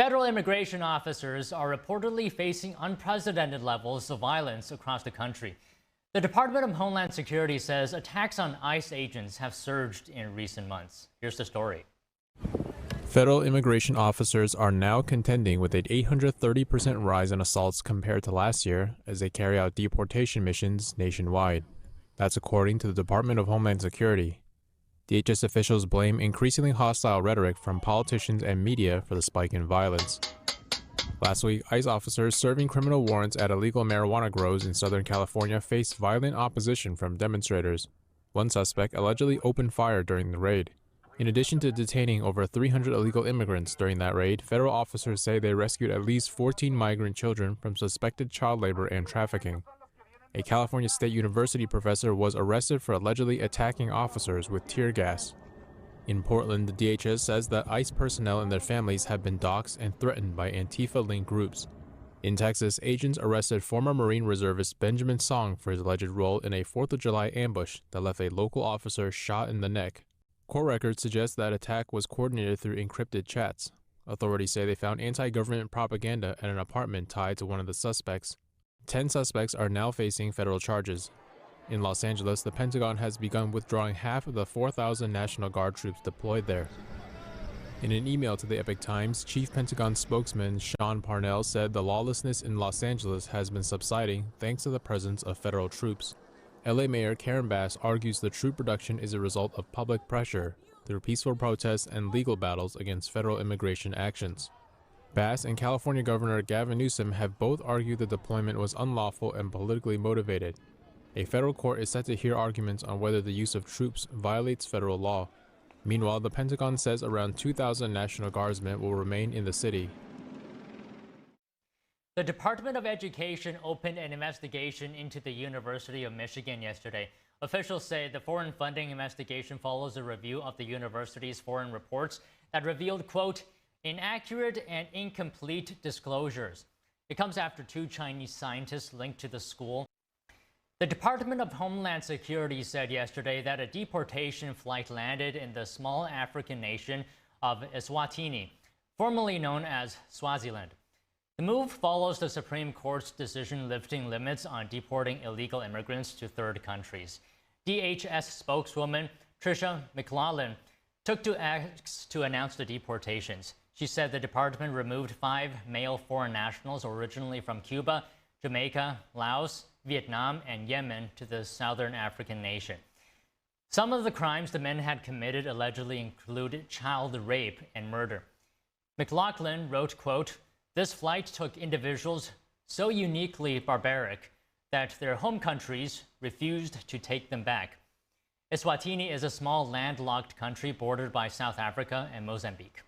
Federal immigration officers are reportedly facing unprecedented levels of violence across the country. The Department of Homeland Security says attacks on ICE agents have surged in recent months. Here's the story. Federal immigration officers are now contending with an 830% rise in assaults compared to last year as they carry out deportation missions nationwide. That's according to the Department of Homeland Security. DHS officials blame increasingly hostile rhetoric from politicians and media for the spike in violence. Last week, ICE officers serving criminal warrants at illegal marijuana grows in Southern California faced violent opposition from demonstrators. One suspect allegedly opened fire during the raid. In addition to detaining over 300 illegal immigrants during that raid, federal officers say they rescued at least 14 migrant children from suspected child labor and trafficking. A California State University professor was arrested for allegedly attacking officers with tear gas. In Portland, the DHS says that ICE personnel and their families have been doxxed and threatened by Antifa-linked groups. In Texas, agents arrested former Marine reservist Benjamin Song for his alleged role in a 4th of July ambush that left a local officer shot in the neck. Court records suggest that attack was coordinated through encrypted chats. Authorities say they found anti-government propaganda at an apartment tied to one of the suspects. 10 suspects are now facing federal charges. In Los Angeles, the Pentagon has begun withdrawing half of the 4,000 National Guard troops deployed there. In an email to the Epoch Times, Chief Pentagon spokesman Sean Parnell said the lawlessness in Los Angeles has been subsiding thanks to the presence of federal troops. LA Mayor Karen Bass argues the troop reduction is a result of public pressure through peaceful protests and legal battles against federal immigration actions. Bass and California Governor Gavin Newsom have both argued the deployment was unlawful and politically motivated. A federal court is set to hear arguments on whether the use of troops violates federal law. Meanwhile, the Pentagon says around 2,000 National Guardsmen will remain in the city. The Department of Education opened an investigation into the University of Michigan yesterday. Officials say the foreign funding investigation follows a review of the university's foreign reports that revealed, quote, inaccurate and incomplete disclosures. It comes after 2 Chinese scientists linked to the school. The Department of Homeland Security said yesterday that a deportation flight landed in the small African nation of Eswatini, formerly known as Swaziland. The move follows the Supreme Court's decision lifting limits on deporting illegal immigrants to third countries. DHS spokeswoman Tricia McLaughlin took to X to announce the deportations. She said the department removed 5 male foreign nationals originally from Cuba, Jamaica, Laos, Vietnam, and Yemen to the southern African nation. Some of the crimes the men had committed allegedly included child rape and murder. McLaughlin wrote, quote, this flight took individuals so uniquely barbaric that their home countries refused to take them back. Eswatini is a small landlocked country bordered by South Africa and Mozambique.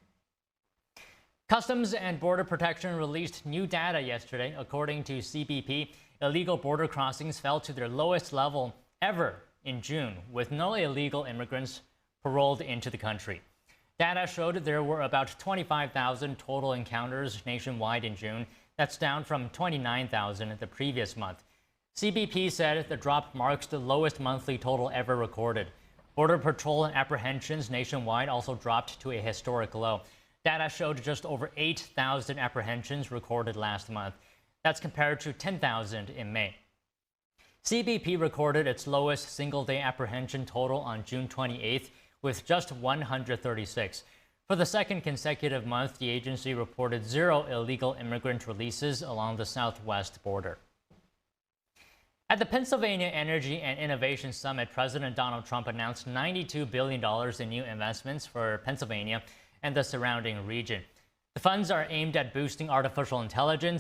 Customs and Border Protection released new data yesterday. According to CBP, illegal border crossings fell to their lowest level ever in June, with no illegal immigrants paroled into the country. Data showed there were about 25,000 total encounters nationwide in June. That's down from 29,000 the previous month. CBP said the drop marks the lowest monthly total ever recorded. Border Patrol apprehensions nationwide also dropped to a historic low. Data showed just over 8,000 apprehensions recorded last month. That's compared to 10,000 in May. CBP recorded its lowest single-day apprehension total on June 28th with just 136. For the second consecutive month, the agency reported 0 illegal immigrant releases along the southwest border. At the Pennsylvania Energy and Innovation Summit, President Donald Trump announced $92 billion in new investments for Pennsylvania and the surrounding region. The funds are aimed at boosting artificial intelligence,